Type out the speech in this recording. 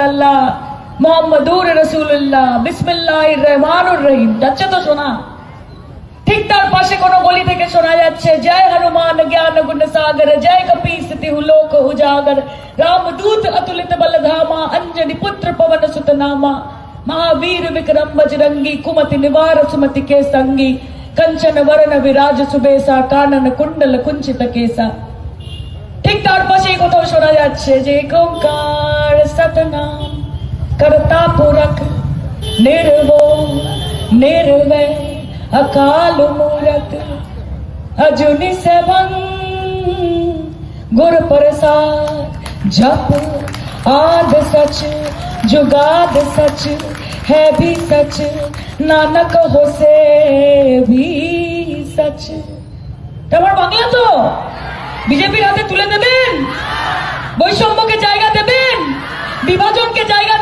ইল্লাল্লাহ মুহাম্মাদুর রাসূলুল্লাহ বিসমিল্লাহির রহমানির রহিম যাচ্ছে তো শোনা। ঠিক তার পাশে কোন গলি থেকে শোনা যাচ্ছে জয় হনুমান জ্ঞান গুণ সাগর জয় কপীসতি লোক উজাগর রামদূত अतुलित बलधामा अंजनी पुत्र पवन सुत नामा महावीर विक्रम बजरंगी कुमति निवार सुमति के संगी कंचन वरण विराज सुबेसा कानन कुंडल कुंचित केसा। ठीक तार पाशे कोথাও শোনা যাচ্ছে যে ओंकार सतनाम करता पुरख निर्भय निर्वैर अकाल मूरत अजुनि सेवन गुर प्रसाद जप आद सच जुगाद सच है भी सच नानक हो से भी सच। তোমার বাংলা তো বিজেপির হাতে তুলে দেবেন, বৈষম্যকে জায়গা দেবেন, বিভাজনকে জায়গা